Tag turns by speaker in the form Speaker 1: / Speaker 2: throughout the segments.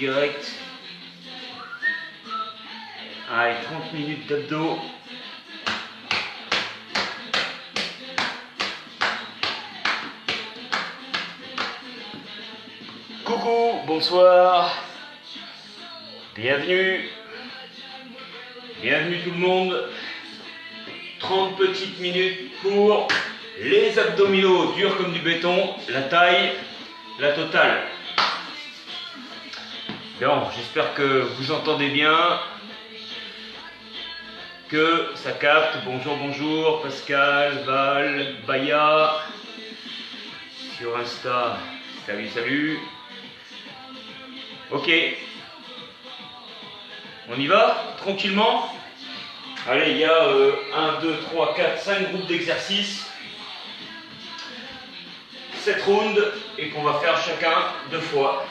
Speaker 1: direct. Allez, 30 minutes d'abdos. Coucou, bonsoir. Bienvenue. Bienvenue tout le monde. 30 petites minutes pour les abdominaux durs comme du béton, la taille, la totale. Bon, j'espère que vous entendez bien, que ça capte. Bonjour, bonjour, Pascal, Val, Baya, sur Insta, salut, salut. Ok, on y va, tranquillement. Allez, il y a 1, 2, 3, 4, 5 groupes d'exercices. 7 rounds et qu'on va faire chacun 2 fois.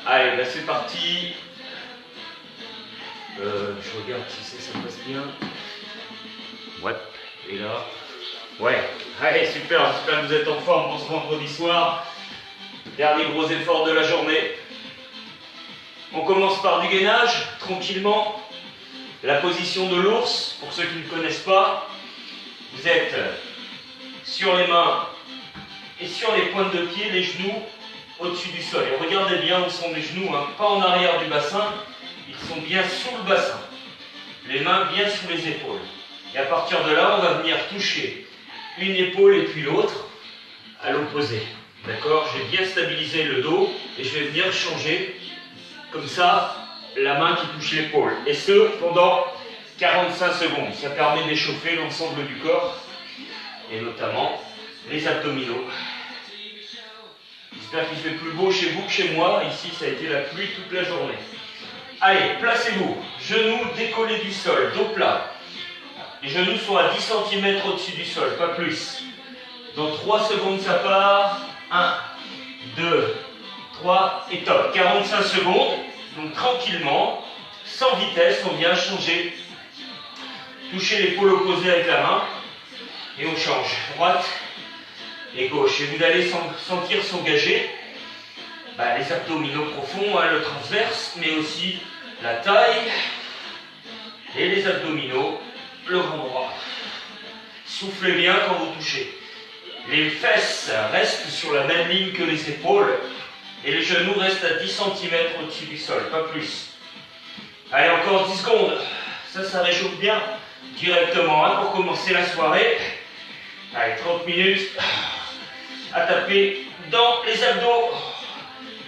Speaker 1: Allez, là c'est parti. Je regarde si ça passe bien. Ouais, et là. Ouais, allez, super, j'espère que vous êtes en forme pour ce vendredi soir. Dernier gros effort de la journée. On commence par du gainage, tranquillement. La position de l'ours, pour ceux qui ne connaissent pas, vous êtes sur les mains et sur les pointes de pied, les genoux au-dessus du sol. Et regardez bien où sont les genoux, hein, pas en arrière du bassin, ils sont bien sous le bassin. Les mains bien sous les épaules. Et à partir de là, on va venir toucher une épaule et puis l'autre à l'opposé. D'accord? J'ai bien stabilisé le dos et je vais venir changer comme ça la main qui touche l'épaule. Et ce, pendant 45 secondes. Ça permet d'échauffer l'ensemble du corps et notamment les abdominaux. J'espère qu'il fait plus beau chez vous que chez moi. Ici, ça a été la pluie toute la journée. Allez, placez-vous. Genoux décollés du sol, dos plat. Les genoux sont à 10 cm au-dessus du sol, pas plus. Dans 3 secondes, ça part. 1, 2, 3 et top. 45 secondes. Donc tranquillement, sans vitesse, on vient changer. Toucher l'épaule opposée avec la main. Et on change. Droite et gauche. Et vous allez sentir s'engager les abdominaux profonds, hein, le transverse, mais aussi la taille et les abdominaux, le grand droit. Soufflez bien quand vous touchez. Les fesses restent sur la même ligne que les épaules et les genoux restent à 10 cm au-dessus du sol, pas plus. Allez, encore 10 secondes. Ça réchauffe bien directement hein, pour commencer la soirée. Allez, 30 minutes à taper dans les abdos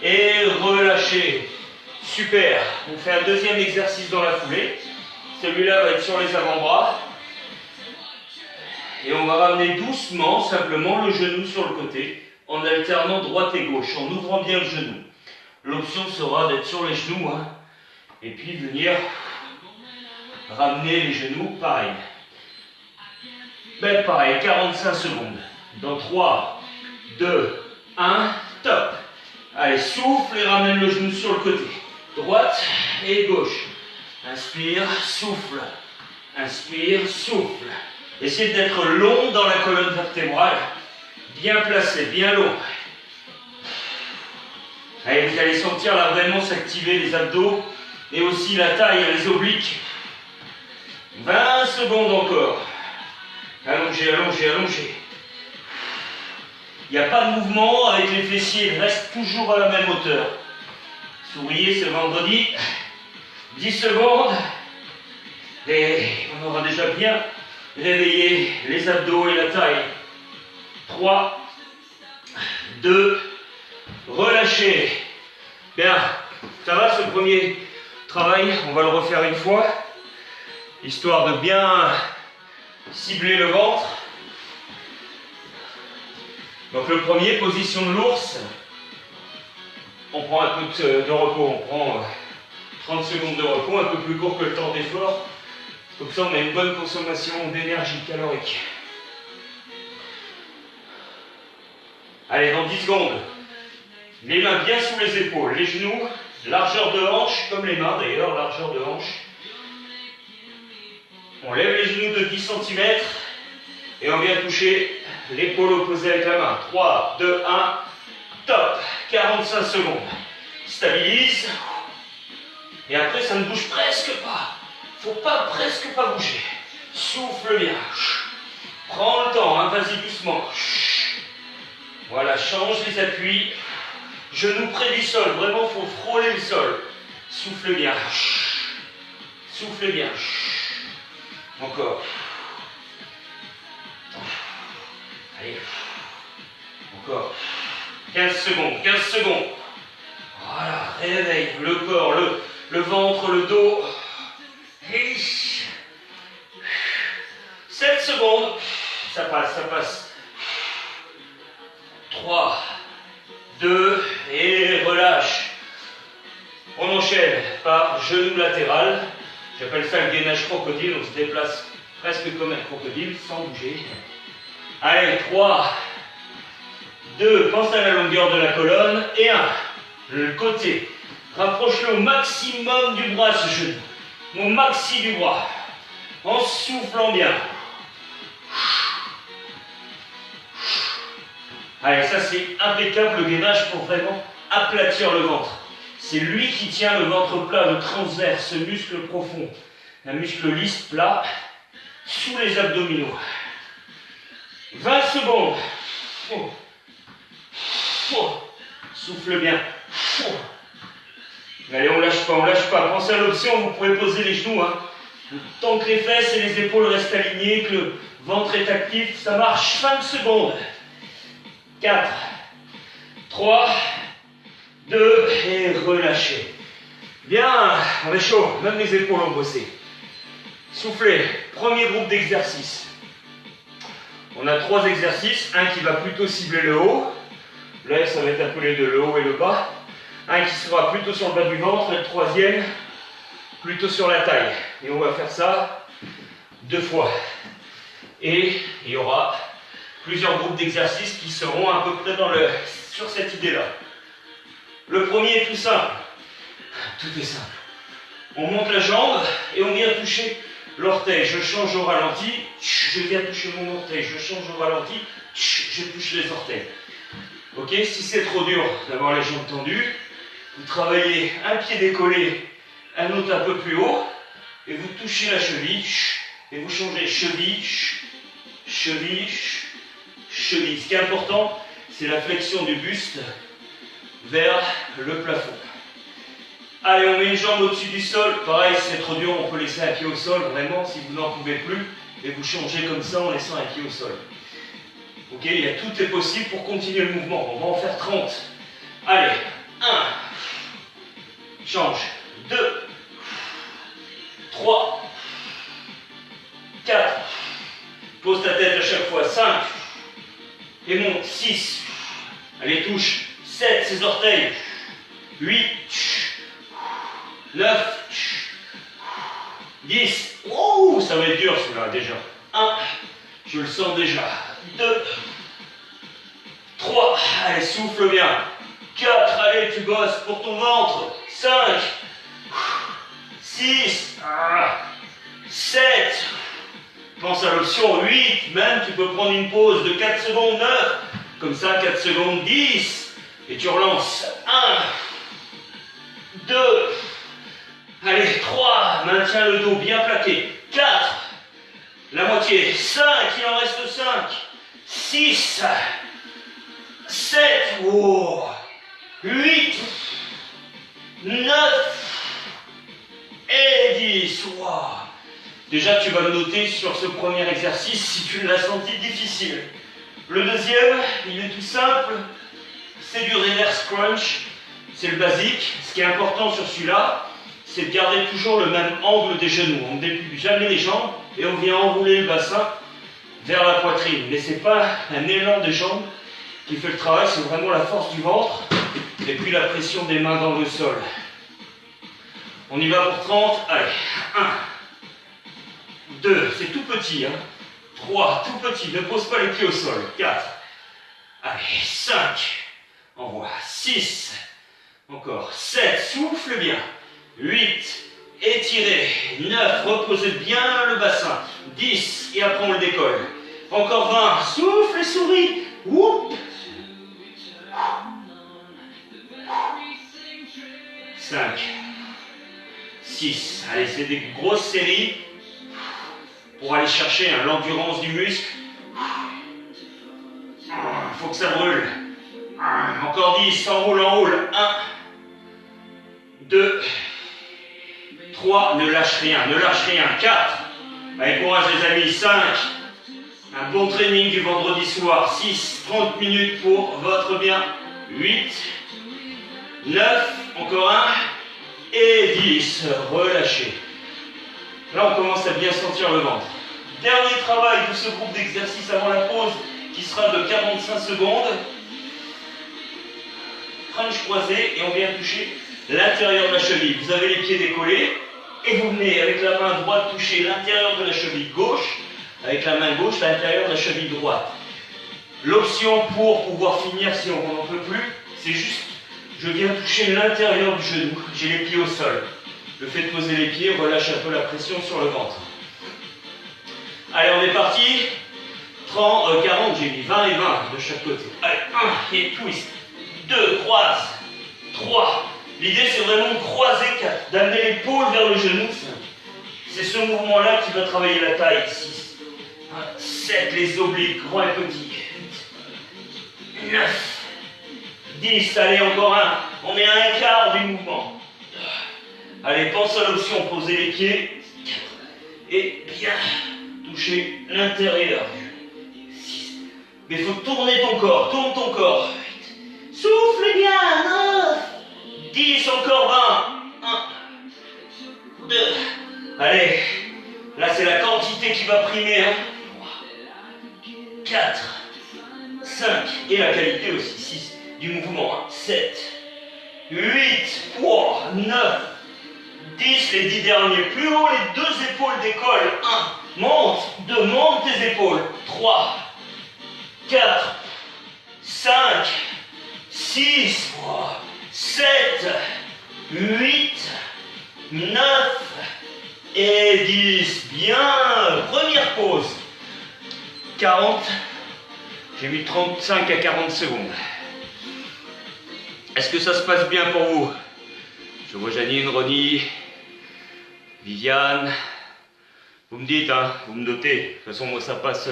Speaker 1: et relâcher. Super. On fait un deuxième exercice dans la foulée. Celui-là va être sur les avant-bras. Et on va ramener doucement, simplement, le genou sur le côté, en alternant droite et gauche, en ouvrant bien le genou. L'option sera d'être sur les genoux, hein, et puis venir ramener les genoux, pareil. Ben pareil, 45 secondes. Dans 3, 2, 1, top. Allez, souffle et ramène le genou sur le côté. Droite et gauche. Inspire, souffle. Inspire, souffle. Essayez d'être long dans la colonne vertébrale. Bien placé, bien long. Allez, vous allez sentir là vraiment s'activer les abdos et aussi la taille, les obliques. 20 secondes encore. Allongez, allongez, allongez. Il n'y a pas de mouvement avec les fessiers, ils restent toujours à la même hauteur. Souriez, c'est vendredi. 10 secondes. Et on aura déjà bien réveillé les abdos et la taille. 3, 2, relâchez. Bien, ça va ce premier travail, on va le refaire une fois, histoire de bien cibler le ventre. Donc le premier, position de l'ours. On prend un peu de repos, on prend 30 secondes de repos, un peu plus court que le temps d'effort. Comme ça on a une bonne consommation d'énergie calorique. Allez, dans 10 secondes, les mains bien sous les épaules, les genoux, largeur de hanche, comme les mains d'ailleurs, largeur de hanche. On lève les genoux de 10 cm et on vient toucher l'épaule opposée avec la main. 3, 2, 1, top. 45 secondes. Stabilise. Et après, ça ne bouge presque pas. Faut pas presque pas bouger. Souffle bien. Prends le temps, hein, vas-y doucement. Voilà, change les appuis. Genoux près du sol. Vraiment, il faut frôler le sol. Souffle bien. Souffle bien. Encore. Allez. Encore. 15 secondes. 15 secondes. Voilà, réveille le corps, le ventre, le dos. 7 secondes. Ça passe, ça passe. 3, 2, et relâche. On enchaîne par genou latéral. J'appelle ça le gainage crocodile. On se déplace presque comme un crocodile sans bouger. Allez, 3, 2, pense à la longueur de la colonne. Et 1, le côté. Rapproche-le au maximum du bras, ce genou. Au maxi du bras. En soufflant bien. Allez, ça c'est impeccable le gainage pour vraiment aplatir le ventre. C'est lui qui tient le ventre plat, le transverse, ce muscle profond. Un muscle lisse, plat, sous les abdominaux. 20 secondes. Souffle bien. Allez, on lâche pas, on lâche pas. Pensez à l'option, vous pouvez poser les genoux. Hein. Tant que les fesses et les épaules restent alignées, que le ventre est actif, ça marche. 5 secondes. 4, 3, 2, et relâchez. Bien, on est chaud, même les épaules ont bossé. Soufflez, premier groupe d'exercices. On a 3 exercices, un qui va plutôt cibler le haut. Là, ça va être un peu les deux, le haut et le bas. Un qui sera plutôt sur le bas du ventre, et le troisième, plutôt sur la taille. Et on va faire ça 2 fois. Et il y aura plusieurs groupes d'exercices qui seront à peu près sur cette idée-là. Le premier est tout simple. Tout est simple. On monte la jambe et on vient toucher l'orteil. Je change au ralenti, je viens toucher mon orteil. Je change au ralenti, je touche les orteils. Ok, si c'est trop dur d'avoir les jambes tendues, vous travaillez un pied décollé, un autre un peu plus haut, et vous touchez la cheville, et vous changez cheville, cheville, cheville. Ce qui est important, c'est la flexion du buste vers le plafond. Allez, on met une jambe au-dessus du sol. Pareil, si c'est trop dur, on peut laisser un pied au sol, vraiment, si vous n'en pouvez plus. Et vous changez comme ça en laissant un pied au sol. Ok, tout est possible pour continuer le mouvement. On va en faire 30. Allez, 1. Change. 2. 3. 4. Pose ta tête à chaque fois. 5. Et monte. 6. Allez, touche. 7, ses orteils. 8. 9. 10. Oh, ça va être dur celui-là déjà. 1. Je le sens déjà. 2. 3. Allez, souffle bien. 4. Allez, tu bosses pour ton ventre. 5. 6. 7. Pense à l'option 8. Même, tu peux prendre une pause de 4 secondes. 9. Comme ça, 4 secondes. 10. Et tu relances. 1. 2. Allez, 3. Maintiens le dos bien plaqué. 4. La moitié. 5. Il en reste 5. 6. 7. Oh. 8. 9. Et 10. Wow. Déjà, tu vas le noter sur ce premier exercice si tu l'as senti difficile. Le deuxième, il est tout simple. C'est du reverse crunch. C'est le basique. Ce qui est important sur celui-là, c'est de garder toujours le même angle des genoux. On ne déplie jamais les jambes et on vient enrouler le bassin vers la poitrine. Mais ce n'est pas un élan des jambes qui fait le travail, c'est vraiment la force du ventre et puis la pression des mains dans le sol. On y va pour 30. Allez, 1, 2, c'est tout petit. 3, tout petit, ne pose pas les pieds au sol. 4, allez, 5, envoie. 6, encore. 7, souffle bien. 8, étirez. 9, reposez bien le bassin. 10, et après on le décolle. Encore 20, souffle et souris. Oup. 5, 6. Allez, c'est des grosses séries pour aller chercher l'endurance du muscle. Il faut que ça brûle. Encore 10, enroule, enroule. 1, 2, 3, ne lâche rien, ne lâche rien. 4, allez, courage les amis. 5, un bon training du vendredi soir. 6, 30 minutes pour votre bien. 8, 9, encore un. Et 10, relâchez. Là, on commence à bien sentir le ventre. Dernier travail de ce groupe d'exercices avant la pause, qui sera de 45 secondes. Crunch croisé et on vient toucher l'intérieur de la cheville. Vous avez les pieds décollés et vous venez avec la main droite toucher l'intérieur de la cheville gauche, avec la main gauche l'intérieur de la cheville droite. L'option pour pouvoir finir si on n'en peut plus, c'est juste, je viens toucher l'intérieur du genou, j'ai les pieds au sol. Le fait de poser les pieds relâche un peu la pression sur le ventre. Allez, on est parti. 30, 40, j'ai mis 20 et 20 de chaque côté. Allez, 1 et twist. 2, croise. 3. L'idée, c'est vraiment de croiser 4. D'amener l'épaule vers le genou. 5. C'est ce mouvement-là qui va travailler la taille. 6. 7, les obliques, grands et petits. 8. 9. 10. Allez, encore un. On est à un quart du mouvement. Allez, pense à l'option, poser les pieds. 4. Et bien toucher l'intérieur. 6. Mais il faut tourner ton corps. Tourne ton corps. 8. Souffle bien. 9. 10. Encore 20. 1. 2. Allez. Là, c'est la quantité qui va primer. 3. 4. 5. Et la qualité aussi. 6. Du mouvement. 7. 8. 9. 10, les 10 derniers. Plus haut, les 2 épaules décollent. 1. Monte. 2. Monte tes épaules. 3. 4. 5. 6. 7. 8. 9. Et 10. Bien. Première pause. 40. J'ai mis 35 à 40 secondes. Est-ce que ça se passe bien pour vous? Je vois Janine, Ronnie, Viviane. Vous me dites, hein, vous me notez. De toute façon, moi, ça passe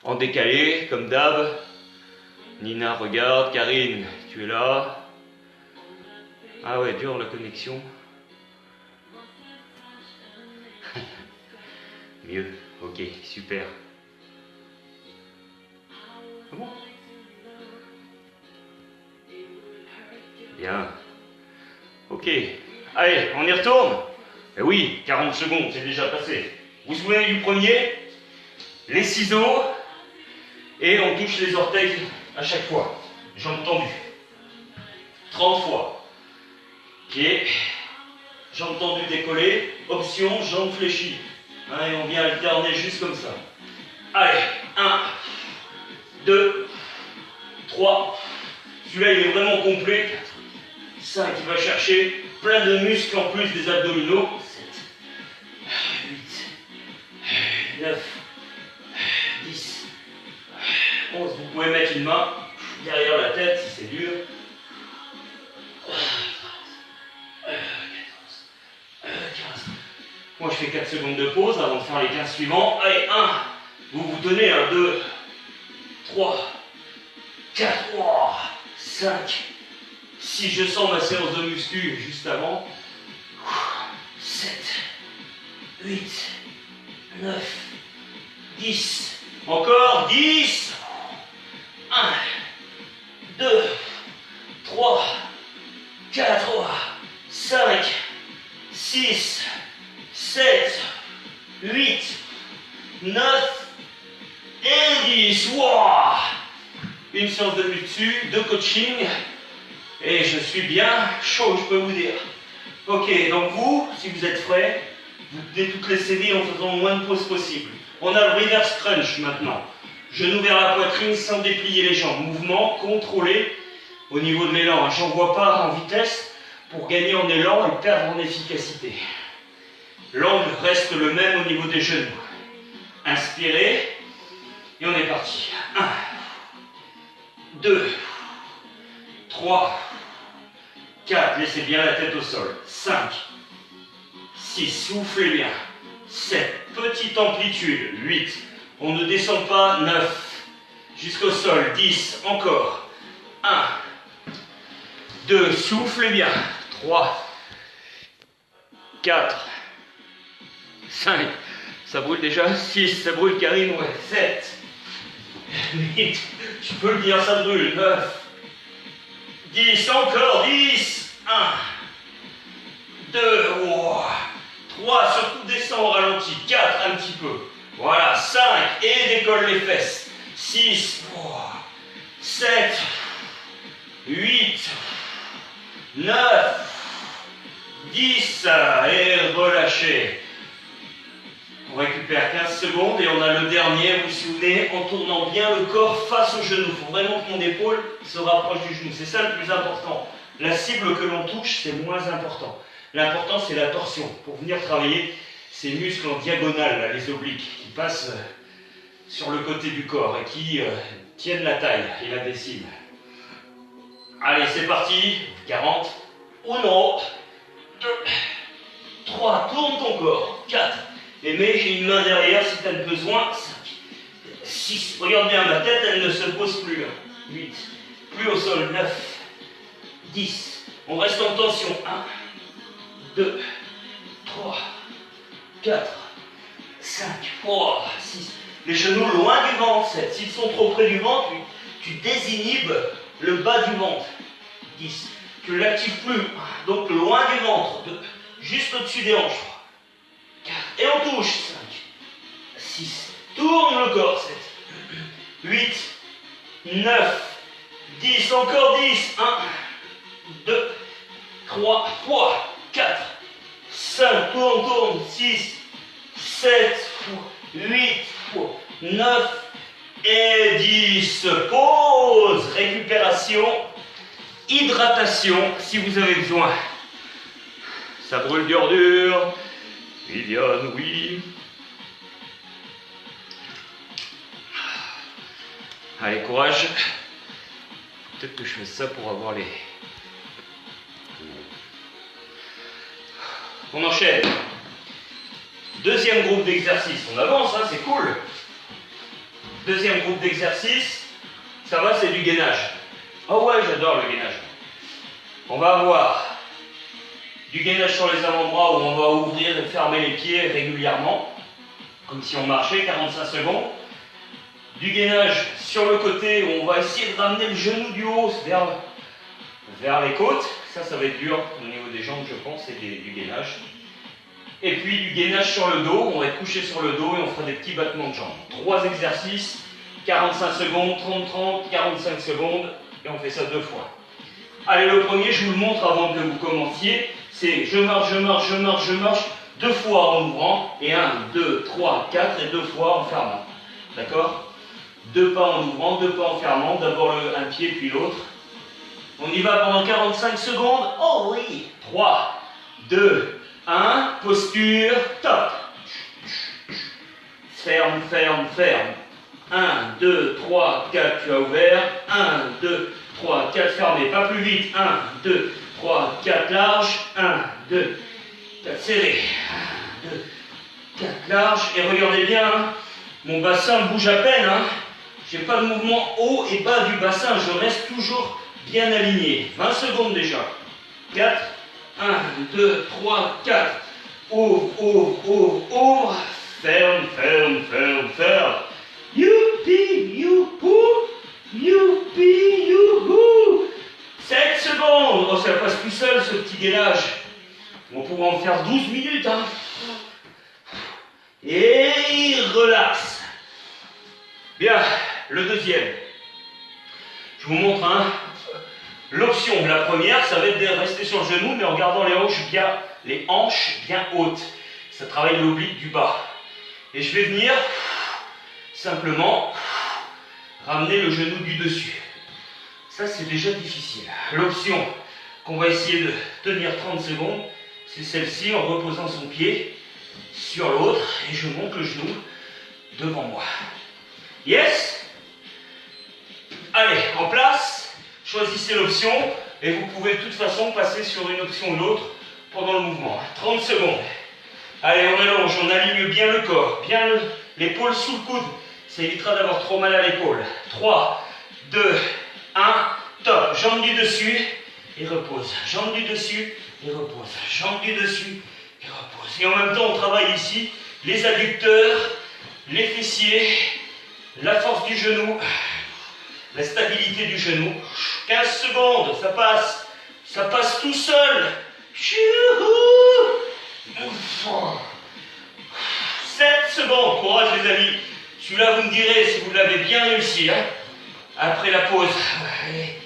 Speaker 1: en décalé, comme d'hab. Nina, regarde. Karine, tu es là. Ah ouais, dure la connexion. Mieux, ok, super. Ah bon? Bien. Ok. Allez, on y retourne? Eh oui, 40 secondes, c'est déjà passé. Vous vous souvenez du premier? Les ciseaux. Et on touche les orteils à chaque fois. Jambes tendues. 30 fois. Pieds. Jambes tendues décollées. Option, jambes fléchies. Et on vient alterner juste comme ça. Allez, 1, 2, 3. Celui-là, il est vraiment complet. 5, il va chercher plein de muscles en plus des abdominaux. 7, 8, 9, 10, 11. Vous pouvez mettre une main derrière la tête si c'est dur. 14, 15. Moi, je fais 4 secondes de pause avant de faire les 15 suivants. Allez, 1. Vous vous tenez, 1, 2, 3, 4, 5. Si je sens ma séance de muscu juste avant, 7, 8, 9, 10, encore 10, 1, 2, 3, 4, 5, 6, 7, 8, 9 et 10. Wow. Une séance de muscu, de coaching. Et je suis bien chaud, je peux vous dire. Ok, donc vous, si vous êtes frais, vous tenez toutes les séries en faisant le moins de pauses possible. On a le reverse crunch maintenant. Genou vers la poitrine sans déplier les jambes. Mouvement contrôlé au niveau de l'élan. J'envoie pas en vitesse pour gagner en élan et perdre en efficacité. L'angle reste le même au niveau des genoux. Inspirez et on est parti. 1, 2, 3, 4, laissez bien la tête au sol. 5, 6, soufflez bien. 7, petite amplitude. 8, on ne descend pas. 9, jusqu'au sol. 10, encore. 1, 2, soufflez bien. 3, 4, 5, ça brûle déjà. 6, ça brûle Karine, ouais. 7, 8, tu peux le dire, ça brûle. 9, 10, encore. 10, 1, 2, oh. 3, surtout descend au ralenti. 4, un petit peu. Voilà, 5, et décolle les fesses. 6, 7, 8, 9, 10, et relâchez. On récupère 15 secondes et on a le dernier, vous vous souvenez, en tournant bien le corps face au genou. Il faut vraiment que mon épaule se rapproche du genou. C'est ça le plus important. La cible que l'on touche, c'est moins important. L'important, c'est la torsion. Pour venir travailler ces muscles en diagonale, là, les obliques, qui passent sur le côté du corps et qui tiennent la taille et la décime. Allez, c'est parti. 40. 1, 2, 3. Tourne ton corps. 4. Et mets une main derrière si tu as besoin. 5. 6. Regarde bien ma tête, elle ne se pose plus. 8. Plus au sol. 9. 10. On reste en tension. 1, 2, 3, 4, 5, 6. Les genoux loin du ventre. 7. S'ils sont trop près du ventre, tu désinhibes le bas du ventre. 10. Tu ne l'actives plus. Donc loin du ventre. 2. Juste au-dessus des hanches. 4. Et on touche. 5, 6. Tourne le corps. 7, 8, 9, 10. Encore 10. 1, 2, 3, 4, 5. Tourne. 6, 7, 8, 9 et 10. Pause. Récupération. Hydratation si vous avez besoin. Ça brûle dur. Viviane, oui. Allez, courage. Peut-être que je fais ça pour avoir les... On enchaîne. Deuxième groupe d'exercices. On avance, hein, c'est cool. Deuxième groupe d'exercices. Ça va, c'est du gainage. Oh ouais, j'adore le gainage. On va avoir du gainage sur les avant-bras où on va ouvrir et fermer les pieds régulièrement, comme si on marchait, 45 secondes. Du gainage sur le côté où on va essayer de ramener le genou du haut vers les côtes. Ça va être dur au niveau des jambes, je pense, c'est du gainage. Et puis du gainage sur le dos, on va être couché sur le dos et on fera des petits battements de jambes. 3 exercices, 45 secondes, 30-30, 45 secondes, et on fait ça 2 fois. Allez, le premier, je vous le montre avant que vous commenciez. C'est je marche, 2 fois en ouvrant, et 1, 2, 3, 4, et 2 fois en fermant. D'accord? 2 pas en ouvrant, 2 pas en fermant, d'abord un pied puis l'autre. On y va pendant 45 secondes. Oh oui! 3, 2, 1, posture, top. Ferme. 1, 2, 3, 4, tu as ouvert. 1, 2, 3, 4, fermé. Pas plus vite. 1, 2, 3, 4, large. 1, 2, 4, serré. 1, 2, 4, large. Et regardez bien, hein, mon bassin bouge à peine. Hein. Je n'ai pas de mouvement haut et bas du bassin. Je reste toujours bien aligné. 20 secondes déjà. 4, 1, 2, 3, 4. Ouvre. Ferme. Youpi, youhou. 7 secondes. Oh, ça passe tout seul, ce petit gainage. On pourra en faire 12 minutes. Hein. Et relax. Bien, le deuxième. Je vous montre l'option. La première, ça va être de rester sur le genou, mais en gardant les hanches bien hautes. Ça travaille l'oblique du bas. Et je vais venir simplement ramener le genou du dessus. Ça, c'est déjà difficile. L'option qu'on va essayer de tenir 30 secondes, c'est celle-ci, en reposant son pied sur l'autre, et je monte le genou devant moi. Yes? Allez, en place, choisissez l'option. Et vous pouvez de toute façon passer sur une option ou l'autre pendant le mouvement. 30 secondes. Allez, on allonge, on aligne bien le corps, bien l'épaule sous le coude. Ça évitera d'avoir trop mal à l'épaule. 3, 2, 1, top. Jambe du dessus et repose. Jambe du dessus et repose. Jambe du dessus et repose. Et en même temps, on travaille ici les adducteurs, les fessiers, la force du genou, la stabilité du genou. 15 secondes, ça passe tout seul. 7 secondes, courage les amis. Celui-là, vous me direz si vous l'avez bien réussi. Hein, après la pause. Allez.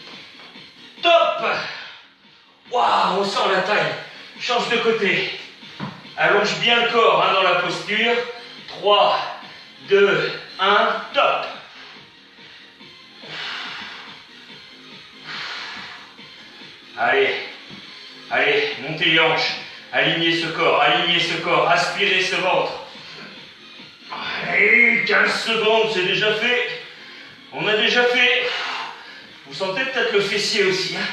Speaker 1: Top. Waouh, on sent la taille. Change de côté. Allonge bien le corps hein, dans la posture. 3, 2, 1, top. Allez, allez, montez les hanches. Alignez ce corps, aspirez ce ventre. Allez, 15 secondes, c'est déjà fait. On a déjà fait. Vous sentez peut-être le fessier aussi. Hein,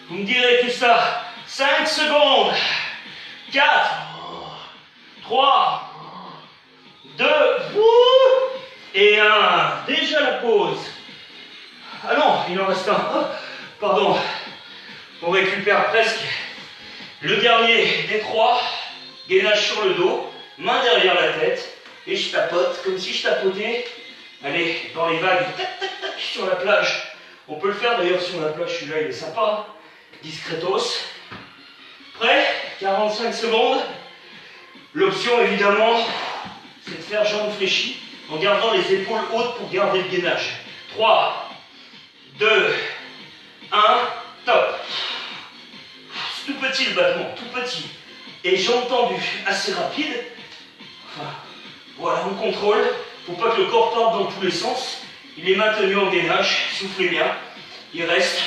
Speaker 1: vous me direz tout ça. 5 secondes. 4, 3, 2, et 1. Déjà la pause. Ah non, il en reste un. Pardon. On récupère presque. Le dernier des 3. Gainage sur le dos. Main derrière la tête. Et je tapote comme si je tapotais. Allez, dans les vagues. Tac, tac, tac, sur la plage. On peut le faire d'ailleurs sur la plage. Celui-là, il est sympa. Discretos. Prêt? 45 secondes. L'option, évidemment, c'est de faire jambes fléchies en gardant les épaules hautes pour garder le gainage. 3, 2, 1, top. C'est tout petit le battement, tout petit. Et jambes tendues, assez rapide. Enfin, voilà, on contrôle. Il ne faut pas que le corps parte dans tous les sens. Il est maintenu en gainage. Soufflez bien. Il reste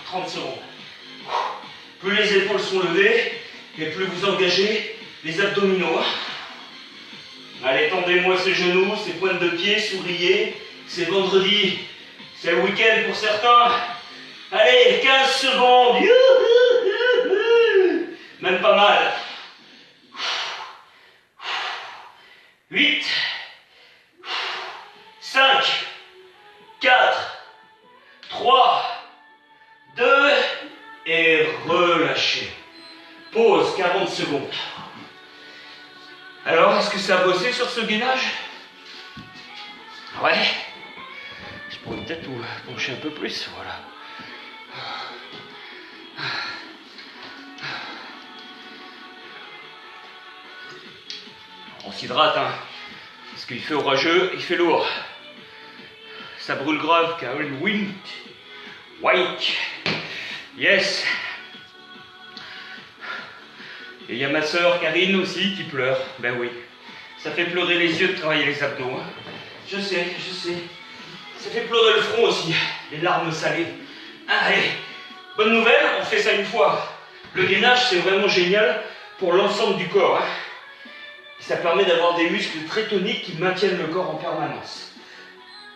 Speaker 1: 30 secondes. Plus les épaules sont levées, et plus vous engagez les abdominaux. Allez, tendez-moi ces genoux, ces pointes de pied, souriez. C'est vendredi, c'est le week-end pour certains. Allez, 15 secondes. Même pas mal. 8, 5, 4, 3, 2, et relâchez. Pause, 40 secondes. Alors, est-ce que ça a bossé sur ce gainage? Ouais. Je pourrais peut-être vous pencher un peu plus, voilà. On s'hydrate, hein. Parce qu'il fait orageux, il fait lourd. Ça brûle grave, car une wind. White. Yes. Et il y a ma soeur Karine aussi qui pleure. Ben oui. Ça fait pleurer les yeux de travailler les abdos. Hein. Je sais. Ça fait pleurer le front aussi. Les larmes salées. Allez. Bonne nouvelle, on fait ça une fois. Le gainage, c'est vraiment génial pour l'ensemble du corps. Hein. Ça permet d'avoir des muscles très toniques qui maintiennent le corps en permanence.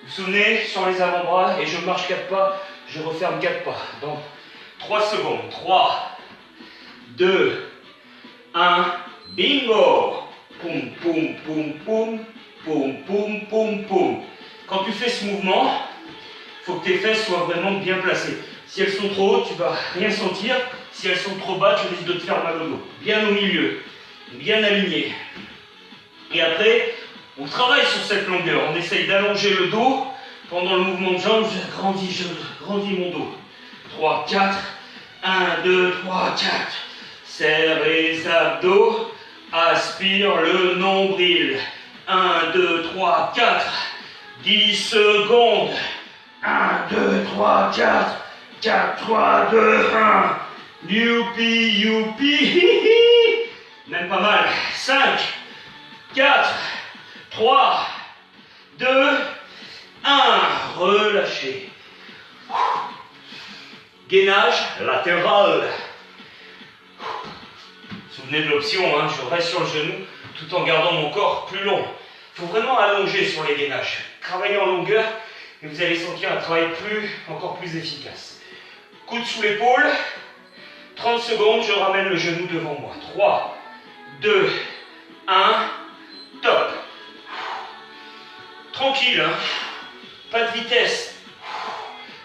Speaker 1: Vous vous souvenez, sur les avant-bras, et je marche 4 pas, je referme 4 pas. Donc, 3 secondes. 3, 2, 1, bingo! Poum, poum, poum, poum, poum, poum, poum, poum. Quand tu fais ce mouvement, il faut que tes fesses soient vraiment bien placées. Si elles sont trop hautes, tu ne vas rien sentir. Si elles sont trop bas, tu risques de te faire mal au dos. Bien au milieu, bien aligné. Et après, on travaille sur cette longueur. On essaye d'allonger le dos. Pendant le mouvement de jambes, je grandis mon dos. 3, 4, 1, 2, 3, 4. Serre les abdos, aspire le nombril. 1, 2, 3, 4. 10 secondes. 1, 2, 3, 4. 4, 3, 2, 1. Youpi, youpi. Même pas mal. 5, 4, 3, 2, 1. Relâchez. Gainage latéral. Souvenez de l'option, hein, je reste sur le genou tout en gardant mon corps plus long. Il faut vraiment allonger sur les gainages. Travaillez en longueur et vous allez sentir un travail encore plus efficace. coude sous l'épaule. 30 secondes, je ramène le genou devant moi. 3, 2, 1, top. Tranquille, hein. Pas de vitesse.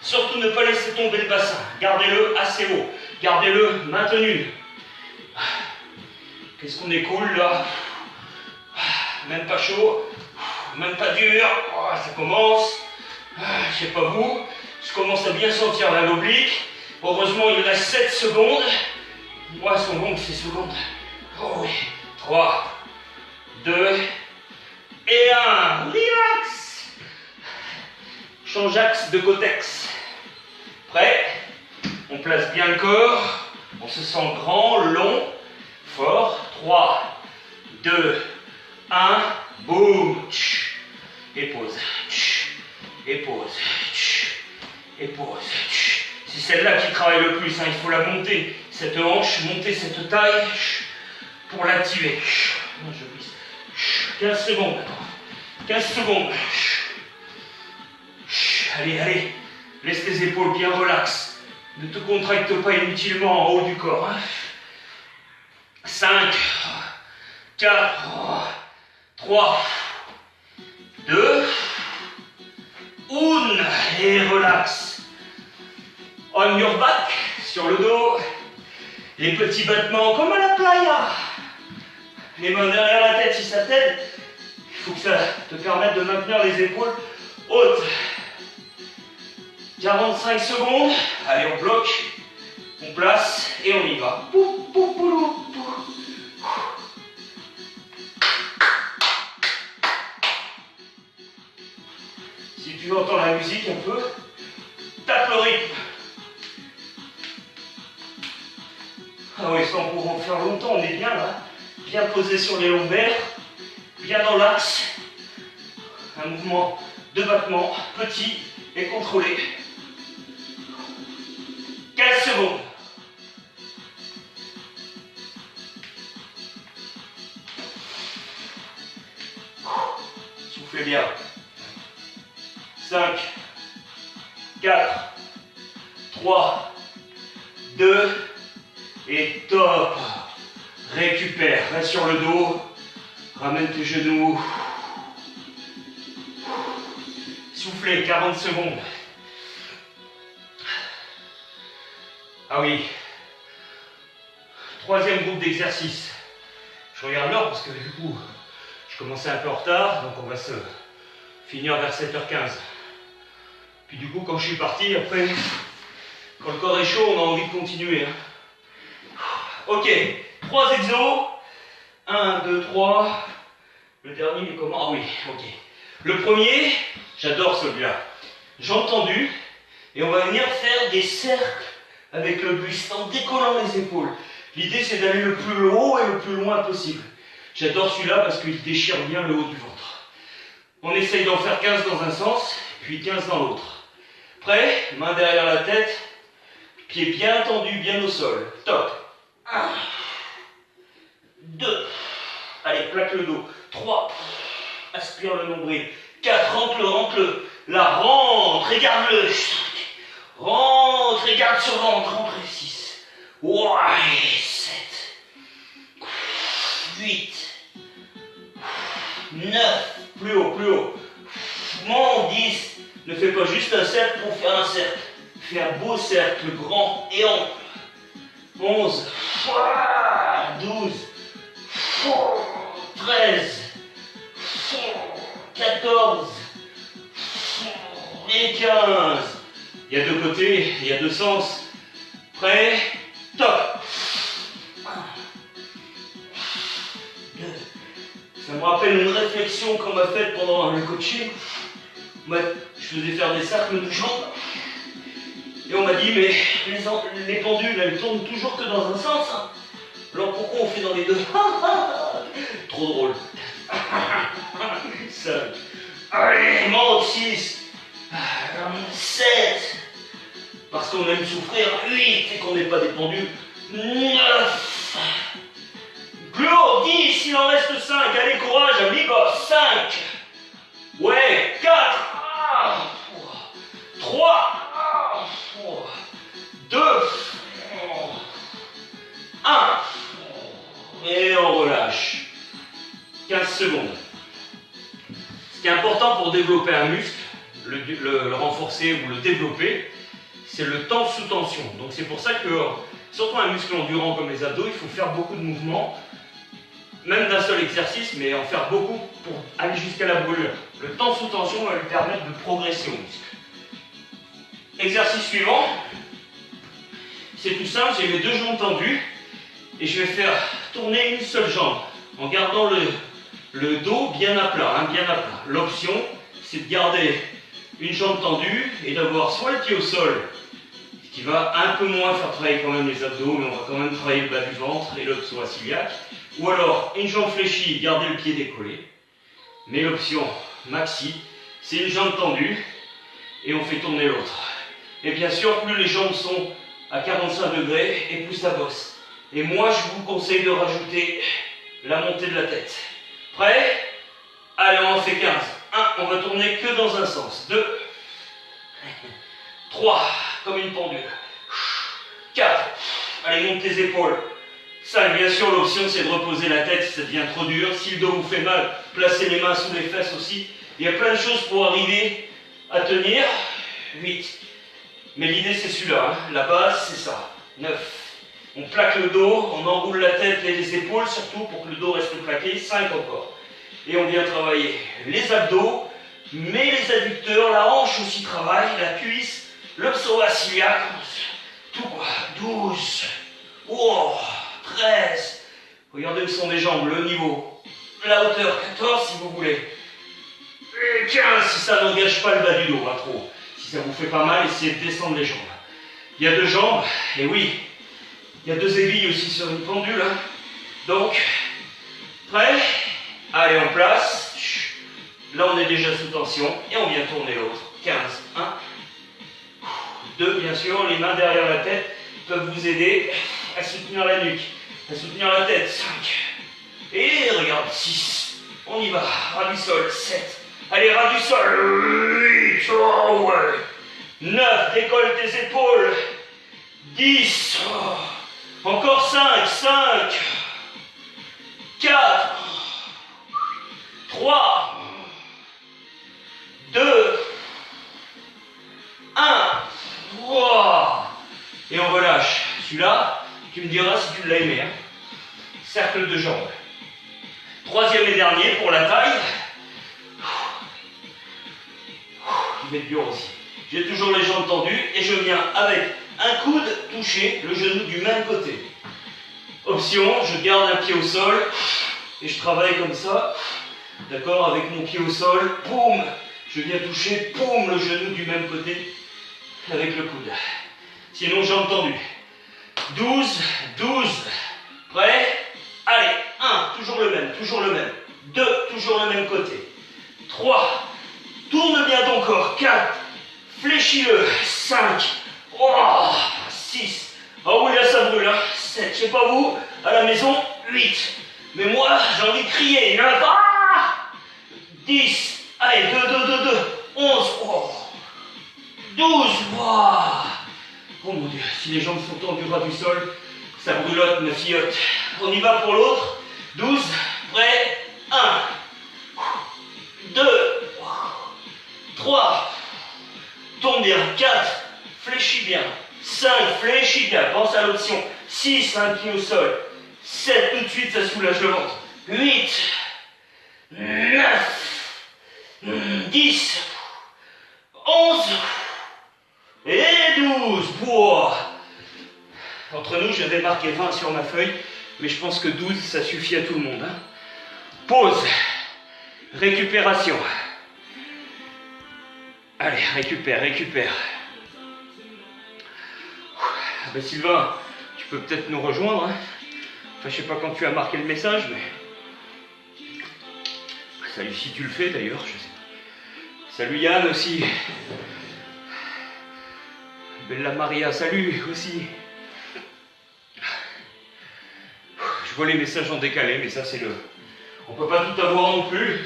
Speaker 1: Surtout ne pas laisser tomber le bassin. Gardez-le assez haut. Gardez-le maintenu. Qu'est-ce qu'on est cool là? Même pas chaud, même pas dur. Oh, ça commence. Je sais pas vous, je commence à bien sentir la l'oblique. Heureusement, il reste 7 secondes. Moi, sont longues ces secondes. Oh oui. 3, 2 et 1. Relax. Change axe de cotex. Prêt? On place bien le corps. On se sent grand, long, fort. 3, 2, 1. Boum. Et pause. Et pause. Et pause. C'est celle-là qui travaille le plus. Hein. Il faut la monter. Cette hanche, monter cette taille pour l'activer. Je glisse. 15 secondes. 15 secondes. Allez, allez. Laisse tes épaules bien relaxes. Ne te contracte pas inutilement en haut du corps. 5, 4, 3, 2, 1. Et relax. On your back, sur le dos. Les petits battements comme à la playa. Les mains derrière la tête si ça t'aide. Il faut que ça te permette de maintenir les épaules hautes. 45 secondes. Allez, on bloque. On place et on y va. Pou, pou, pou, pou. Si tu entends la musique un peu, tape le rythme. Ah oui, ça on pourra en faire longtemps, on est bien là. Bien posé sur les lombaires, bien dans l'axe. Un mouvement de battement petit et contrôlé. 15 secondes. Soufflez bien. 5, 4, 3, 2, et top. Récupère, reste sur le dos. Ramène tes genoux. Soufflez, 40 secondes. Ah oui. Troisième groupe d'exercices. Je regarde l'heure parce que du coup, je commençais un peu en retard, donc on va se finir vers 7h15. Puis du coup, quand je suis parti, après, quand le corps est chaud, on a envie de continuer. Hein. Ok, 3 exos. 1, 2, 3. Le dernier, mais comment? Ah oui, ok. Le premier, j'adore celui-là. Jambes tendues. Et on va venir faire des cercles avec le buste en décollant les épaules. L'idée, c'est d'aller le plus haut et le plus loin possible. J'adore celui-là parce qu'il déchire bien le haut du ventre. On essaye d'en faire 15 dans un sens, puis 15 dans l'autre. Prêt? Main derrière la tête. Pieds bien tendus, bien au sol. Top. 1, 2, allez, plaque le dos. 3, aspire le nombril. 4, rentre-le. Là, rentre et garde-le. Rentre et garde ce ventre. Rentre. 6, ouais, 7, 8, 9, plus haut. Monte, 10. Ne fais pas juste un cercle pour faire un cercle. Fais un beau cercle, grand et ample. 11, 12, 13, 14 et 15. Il y a deux côtés, il y a deux sens. Prêt? Top. 1, 2. Ça me rappelle une réflexion qu'on m'a faite pendant le coaching. Je faisais faire des cercles de jambes. Et on m'a dit, mais les pendules, elles tournent toujours que dans un sens. Hein. Alors pourquoi on fait dans les deux? Trop drôle. 5. Allez, monte. 6. 7. Parce qu'on aime souffrir. 8. Et qu'on n'est pas des pendules. 9. Plus haut. 10. Il en reste 5. Allez, courage, amigos. 5. Ouais. 4. 3. 2, 15 secondes. Ce qui est important pour développer un muscle, le renforcer ou le développer, c'est le temps sous tension. Donc c'est pour ça que, surtout un muscle endurant comme les abdos, il faut faire beaucoup de mouvements, même d'un seul exercice, mais en faire beaucoup pour aller jusqu'à la brûlure. Le temps sous tension va lui permettre de progresser au muscle. Exercice suivant, c'est tout simple, j'ai mes deux jambes tendues et je vais faire tourner une seule jambe en gardant le dos bien à plat, hein, bien à plat. L'option, c'est de garder une jambe tendue et d'avoir soit le pied au sol, ce qui va un peu moins faire travailler quand même les abdos, mais on va quand même travailler le bas du ventre et le psoas iliaque, ou alors une jambe fléchie, garder le pied décollé. Mais l'option maxi, c'est une jambe tendue et on fait tourner l'autre. Et bien sûr, plus les jambes sont à 45 degrés et plus ça bosse. Et moi, je vous conseille de rajouter la montée de la tête. Prêt? Allez, on en fait 15. 1, on va tourner que dans un sens. 2, 3, comme une pendule. 4, allez, monte tes épaules. 5, bien sûr, l'option, c'est de reposer la tête si ça devient trop dur. Si le dos vous fait mal, placez les mains sous les fesses aussi. Il y a plein de choses pour arriver à tenir. 8. Mais l'idée, c'est celui-là. Hein. La base, c'est ça. 9. On plaque le dos, on enroule la tête et les épaules, surtout pour que le dos reste plaqué. 5 encore. Et on vient travailler les abdos, mais les adducteurs, la hanche aussi travaille, la cuisse, le psoas iliaque, tout quoi. 12. Oh, 13. Regardez le son des jambes, le niveau. La hauteur, 14 si vous voulez. Et 15 si ça n'engage pas le bas du dos, hein, trop. Si ça vous fait pas mal, essayez de descendre les jambes. Il y a deux jambes, et oui, il y a deux aiguilles aussi sur une pendule. Hein. Donc, prêt? Allez, en place. Là, on est déjà sous tension, et on vient tourner l'autre. 15. 1. 2, bien sûr, les mains derrière la tête peuvent vous aider à soutenir la nuque, à soutenir la tête. 5. Et regarde, 6. On y va. Ras du sol. 7. Allez, ras du sol. 8. Oh, ouais. 9. Décolle tes épaules. 10. Oh. Encore 5. 5. 4. 3. 2. 1. Wow. Et on relâche. Celui-là, tu me diras si tu l'as aimé. Hein. Cercle de jambes. Troisième et dernier pour la taille. Il va être dur aussi. J'ai toujours les jambes tendues et je viens avec un coude toucher le genou du même côté. Option, je garde un pied au sol et je travaille comme ça. D'accord, avec mon pied au sol. Boum. Je viens toucher, boum, le genou du même côté avec le coude. Sinon, jambes tendues. 12, 12. Prêt? Allez, 1, toujours le même, toujours le même. 2, toujours le même côté. 3, tourne bien ton corps. 4, fléchis-le. 5, oh, 6. Oh oui, là ça brûle. Hein. 7, je sais pas vous, à la maison, 8. Mais moi, j'ai envie de crier. 9, ah, 10, allez, 2, 11, oh, 12, oh. Oh mon Dieu, si les jambes sont tendues ras du sol, ça brûlote, ma fillotte. On y va pour l'autre. 12, prêt, 1, 2, 3, tourne bien, 4, fléchis bien, 5, fléchis bien, pense à l'option, 6, un pied au sol, 7, tout de suite, ça soulage le ventre, 8, 9, 10, 11, et 12, boah. Entre nous, j'avais marqué 20 sur ma feuille, mais je pense que 12, ça suffit à tout le monde. Hein. Pause. Récupération. Allez, récupère. Ah ben Sylvain, tu peux peut-être nous rejoindre. Hein. Enfin, je sais pas quand tu as marqué le message, mais... Salut si tu le fais d'ailleurs, je sais pas. Salut Yann aussi. Bella Maria, salut aussi. Je vois les messages en décalé, mais ça c'est le... On peut pas tout avoir non plus.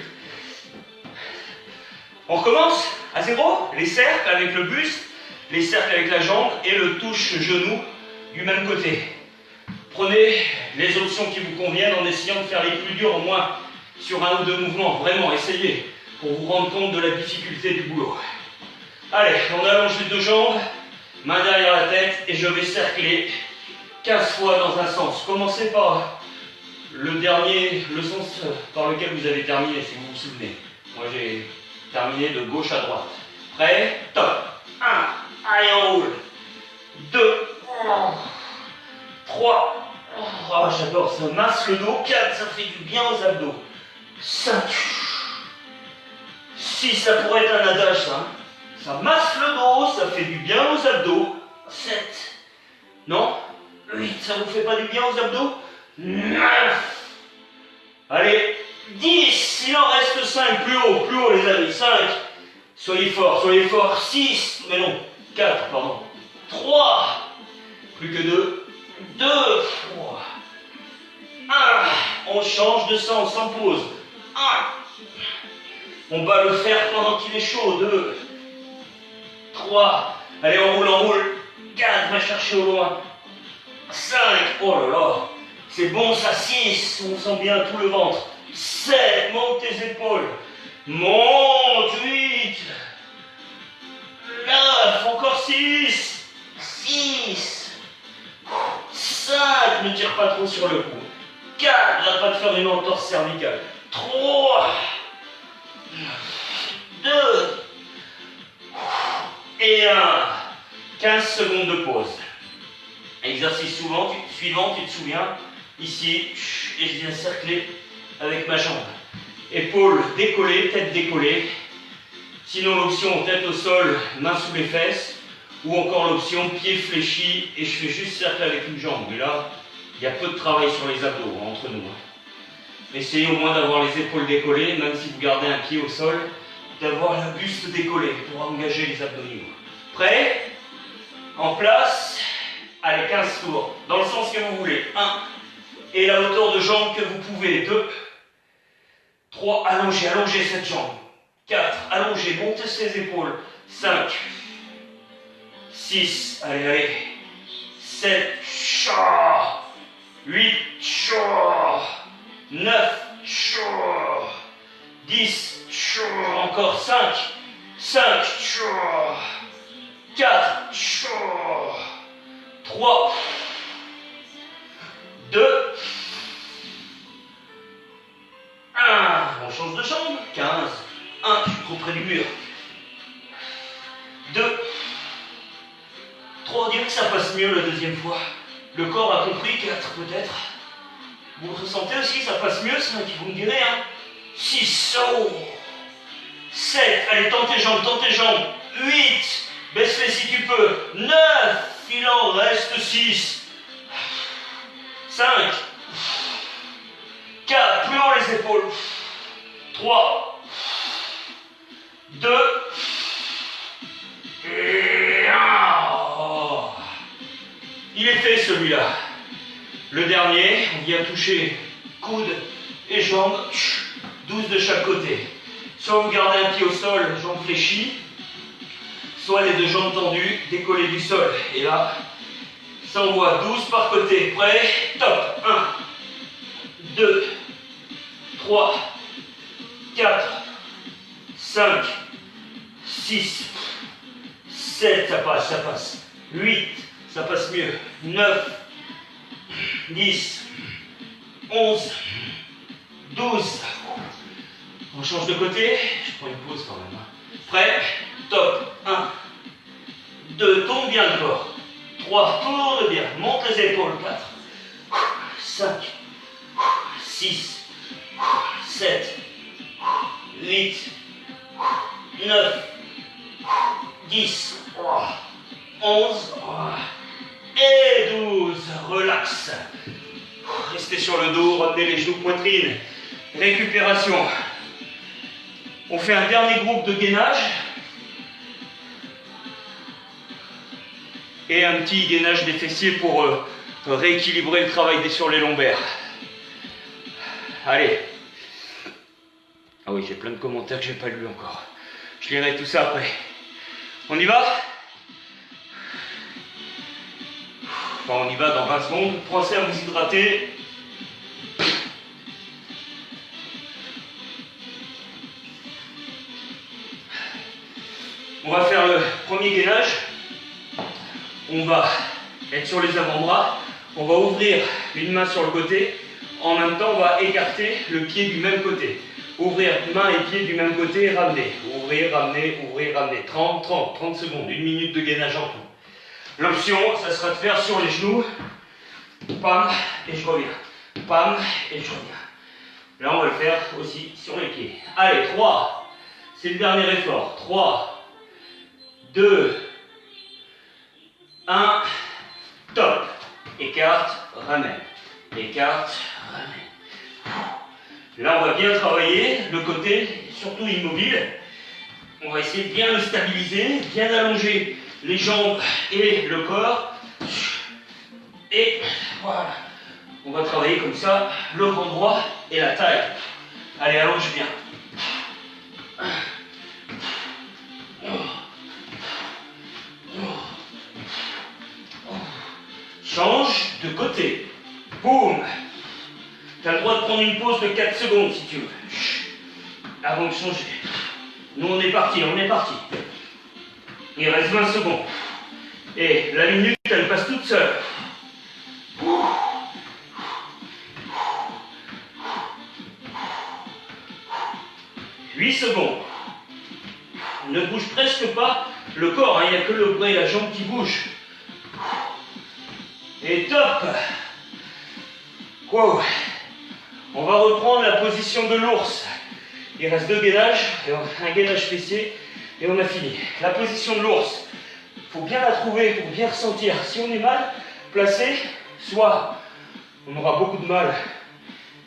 Speaker 1: On recommence à zéro. Les cercles avec le buste, les cercles avec la jambe et le touche-genou du même côté. Prenez les options qui vous conviennent en essayant de faire les plus durs en moins sur un ou deux mouvements. Vraiment, essayez pour vous rendre compte de la difficulté du boulot. Allez, on allonge les deux jambes, main derrière la tête et je vais cercler 15 fois dans un sens. Commencez par le sens par lequel vous avez terminé, si vous vous souvenez. Moi, j'ai terminé de gauche à droite. Prêt? Top. 1. Allez, on roule. 2. 3. Oh, j'adore, ça masse le dos. 4. Ça fait du bien aux abdos. 5. 6. Ça pourrait être un adage, ça. Ça masse le dos, ça fait du bien aux abdos. 7. Non? 8. Ça vous fait pas du bien aux abdos? 9. Allez. 10. Il en reste 5. Plus haut les amis. 5. Soyez forts, 6, mais non, 4, pardon. 3, plus que 2, 2, 1, on change de sens, sans pause. 1, on bat le fer pendant qu'il est chaud, 2, 3, allez, on roule. 4, va chercher au loin. 5, oh là là, c'est bon ça, 6, on sent bien tout le ventre. 7, monte tes épaules. Monte, 8, 9, encore 6, 6, 5, ne tire pas trop sur le cou. 4, n'arrête pas de faire une entorse cervicale. 3, 2, et 1. 15 secondes de pause. Exercice suivant, tu te souviens, ici, et je viens cercler avec ma jambe. Épaules décollées, tête décollée. Sinon l'option tête au sol, main sous les fesses. Ou encore l'option pied fléchi et je fais juste cercle avec une jambe. Mais là, il y a peu de travail sur les abdos entre nous. Essayez au moins d'avoir les épaules décollées, même si vous gardez un pied au sol, d'avoir la buste décollée pour engager les abdominaux. Prêt? En place. Allez, 15 tours. Dans le sens que vous voulez. 1. Et la hauteur de jambe que vous pouvez. 2. 3, allongez cette jambe. 4, allongez, montez ses épaules. 5, 6, allez. 7, 8, 9, 10, encore 5, 4, 3, 2, 1, on change de jambe, 15, 1, je suis trop près du mur, 2, 3, on dirait que ça passe mieux la deuxième fois, le corps a compris, 4 peut-être, vous ressentez aussi, ça passe mieux, 5, vous me direz, hein, 6, 7, allez, tends tes jambes, 8, baisse-les si tu peux, 9, il en reste 6, 5, 4, plus haut les épaules. 3, 2, et 1. Oh. Il est fait celui-là. Le dernier, on vient toucher coude et jambes, 12 de chaque côté. Soit vous gardez un pied au sol, jambes fléchies, soit les deux jambes tendues, décollées du sol. Et là, ça envoie 12 par côté. Prêt? Top. 1, 2, 3, 4, 5, 6, 7, ça passe. 8, ça passe mieux. 9, 10, 11, 12. On change de côté. Je prends une pause quand même. Prêt? Top. 1, 2, tourne bien le corps. 3, tourne bien. Monte les épaules. 4, 5, 6, 7, 8, 9, 10, 11 et 12. Relax. Restez sur le dos, ramenez les genoux, poitrine. Récupération. On fait un dernier groupe de gainage. Et un petit gainage des fessiers pour rééquilibrer le travail sur les lombaires. Allez. Ah oui, j'ai plein de commentaires que j'ai pas lus encore. Je lirai tout ça après. On y va? Enfin, on y va dans 20 secondes. Pensez à vous hydrater. On va faire le premier gainage. On va être sur les avant-bras. On va ouvrir une main sur le côté. En même temps, on va écarter le pied du même côté. Ouvrir main et pied du même côté et ramener. Ouvrir, ramener. 30 secondes. 1 minute de gainage en tout. L'option, ça sera de faire sur les genoux. Pam, et je reviens. Pam, et je reviens. Là, on va le faire aussi sur les pieds. Allez, 3. C'est le dernier effort. 3, 2, 1. Top. Écarte, ramène. Écarte, ramène. Là, on va bien travailler le côté, surtout immobile. On va essayer de bien le stabiliser, bien allonger les jambes et le corps. Et voilà. On va travailler comme ça, le grand droit et la taille. Allez, allonge bien. Change de côté. Boum. Tu as le droit de prendre une pause de 4 secondes si tu veux. Avant de changer. Nous, on est parti. Il reste 20 secondes. Et la minute, elle passe toute seule. 8 secondes. Ne bouge presque pas le corps, il n'y a que le bras et la jambe qui bougent. Et top. Wow. On va reprendre la position de l'ours. Il reste 2 gainages, un gainage fessier, et on a fini. La position de l'ours, il faut bien la trouver pour bien ressentir. Si on est mal placé, soit on aura beaucoup de mal.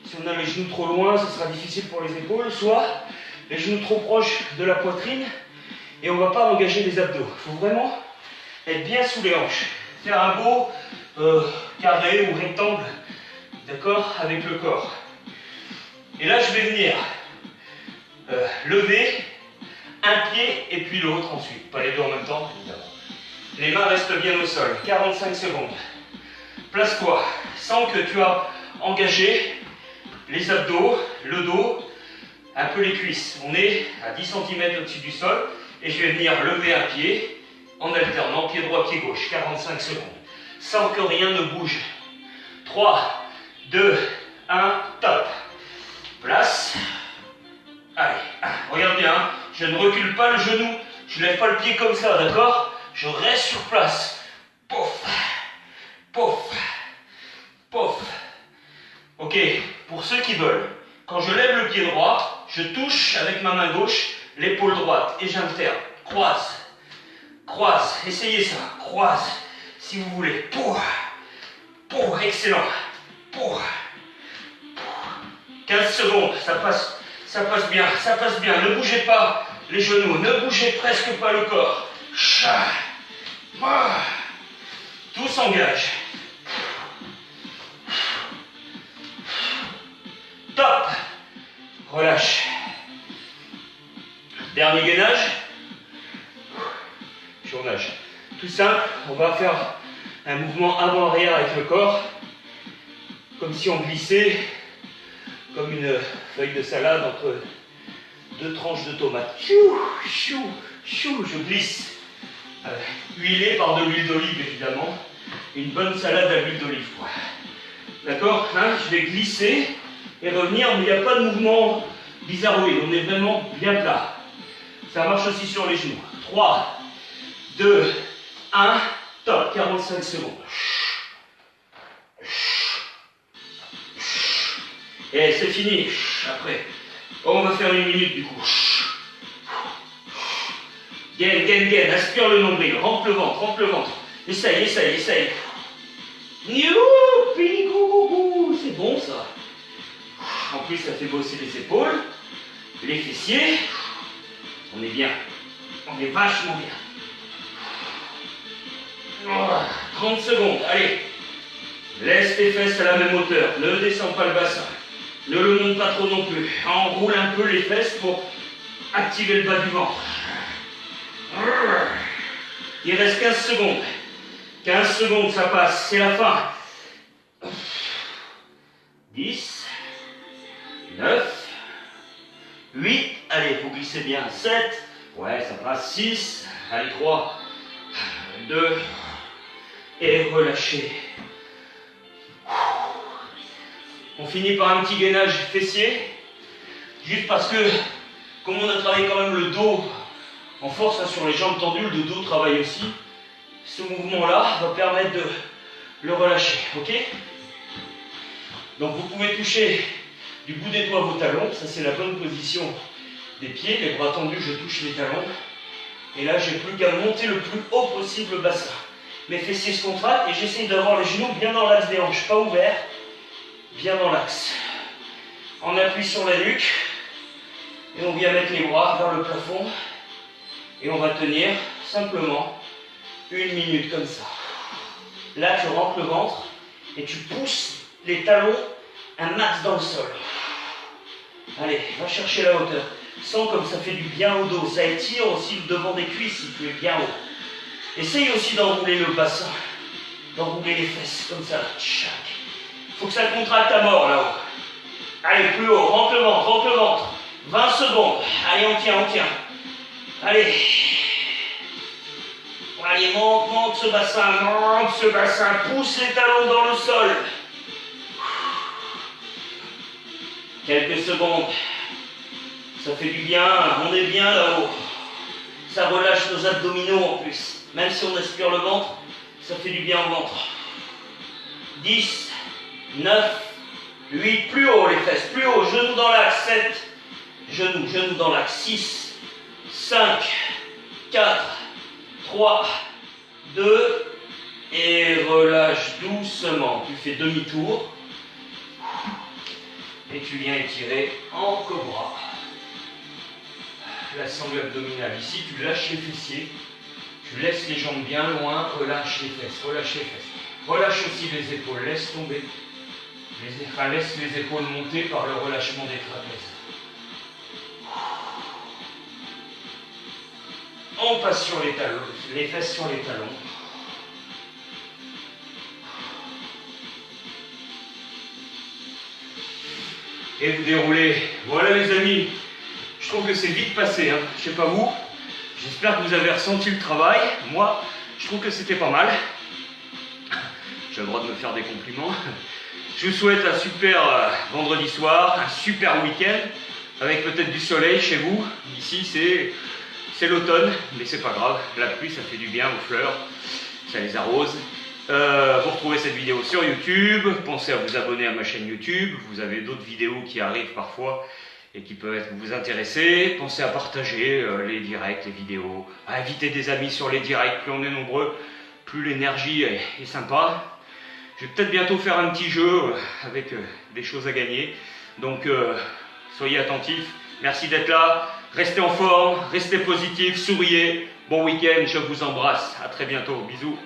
Speaker 1: Si on a les genoux trop loin, ce sera difficile pour les épaules, soit les genoux trop proches de la poitrine, et on ne va pas engager les abdos. Il faut vraiment être bien sous les hanches. Faire un beau carré ou rectangle, d'accord, avec le corps. Et là, je vais venir lever un pied et puis l'autre ensuite. Pas les deux en même temps, évidemment. Les mains restent bien au sol. 45 secondes. Place-toi. Sens que tu as engagé les abdos, le dos, un peu les cuisses. On est à 10 cm au-dessus du sol et je vais venir lever un pied en alternant pied droit, pied gauche. 45 secondes. Sans que rien ne bouge. 3, 2, 1, top. Place. Allez, regarde bien, je ne recule pas le genou, je ne lève pas le pied comme ça, d'accord? Je reste sur place. Pouf, pouf, pouf. Ok, pour ceux qui veulent, quand je lève le pied droit, je touche avec ma main gauche l'épaule droite et j'alterne. Croise, croise, essayez ça, croise, si vous voulez. Pouf, pouf, excellent. Pouf, 15 secondes, ça passe bien, ça passe bien. Ne bougez pas les genoux, ne bougez presque pas le corps. Tout s'engage. Top. Relâche. Dernier gainage. Journage. Tout simple, on va faire un mouvement avant-arrière avec le corps, comme si on glissait, comme une feuille de salade entre 2 tranches de tomates. Chou, chou, chou, je glisse. Huilé par de l'huile d'olive, évidemment. Une bonne salade à l'huile d'olive. D'accord, hein, je vais glisser et revenir, mais il n'y a pas de mouvement bizarroïde. On est vraiment bien plat. Ça marche aussi sur les genoux. 3, 2, 1, top. 45 secondes. Et c'est fini. Après, on va faire 1 minute du coup. Gaine, gaine, gaine. Aspire le nombril. Rentre le ventre, rentre le ventre. Essaye, essaye, essaye. Youpi, gougou. C'est bon ça. En plus, ça fait bosser les épaules, les fessiers. On est bien. On est vachement bien. 30 secondes. Allez. Laisse tes fesses à la même hauteur. Ne descends pas le bassin. Ne le monte pas trop non plus. Enroule un peu les fesses pour activer le bas du ventre. Il reste 15 secondes. 15 secondes, ça passe. C'est la fin. 10, 9, 8. Allez, vous glissez bien. 7, Ouais, ça passe. 6. Allez, 3, 2. Et relâchez. On finit par un petit gainage fessier. Juste parce que, comme on a travaillé quand même le dos en force hein, sur les jambes tendues, le dos travaille aussi. Ce mouvement-là va permettre de le relâcher. Ok? Donc vous pouvez toucher du bout des doigts vos talons. Ça, c'est la bonne position des pieds. Les bras tendus, je touche les talons. Et là, j'ai plus qu'à monter le plus haut possible le bassin. Mes fessiers se contractent et j'essaye d'avoir les genoux bien dans l'axe des hanches, pas ouverts, bien dans l'axe. On appuie sur la nuque et on vient mettre les bras vers le plafond et on va tenir simplement 1 minute comme ça. Là, tu rentres le ventre et tu pousses les talons un max dans le sol. Allez, va chercher la hauteur. Sens comme ça fait du bien au dos. Ça étire aussi le devant des cuisses si tu es bien haut. Essaye aussi d'enrouler le bassin, d'enrouler les fesses comme ça. Il faut que ça contracte à mort là-haut. Allez, plus haut, rentre le ventre. 20 secondes. Allez, on tient. Allez. Allez, monte ce bassin. Pousse les talons dans le sol. Quelques secondes. Ça fait du bien, on est bien là-haut. Ça relâche nos abdominaux en plus. Même si on aspire le ventre, ça fait du bien au ventre. 10, 9, 8, plus haut les fesses, plus haut, genoux dans l'axe, 7, genoux dans l'axe, 6, 5, 4, 3, 2, et relâche doucement. Tu fais demi-tour, et tu viens étirer en cobra. La sangle abdominale, ici tu lâches les fessiers, tu laisses les jambes bien loin, relâche les fesses. Relâche aussi les épaules, laisse tomber. Laisse les épaules monter par le relâchement des trapèzes. On passe sur les talons, les fesses sur les talons. Et vous déroulez. Voilà les amis, je trouve que c'est vite passé, hein. Je sais pas vous. J'espère que vous avez ressenti le travail. Moi, je trouve que c'était pas mal. J'ai le droit de me faire des compliments. Je vous souhaite un super vendredi soir, un super week-end, avec peut-être du soleil chez vous. Ici, c'est l'automne, mais c'est pas grave. La pluie, ça fait du bien aux fleurs, ça les arrose. Vous retrouvez cette vidéo sur YouTube. Pensez à vous abonner à ma chaîne YouTube. Vous avez d'autres vidéos qui arrivent parfois et qui peuvent vous intéresser. Pensez à partager les directs, les vidéos, à inviter des amis sur les directs. Plus on est nombreux, plus l'énergie est sympa. Je vais peut-être bientôt faire un petit jeu avec des choses à gagner. Donc soyez attentifs. Merci d'être là. Restez en forme, restez positifs, souriez. Bon week-end, je vous embrasse. À très bientôt. Bisous.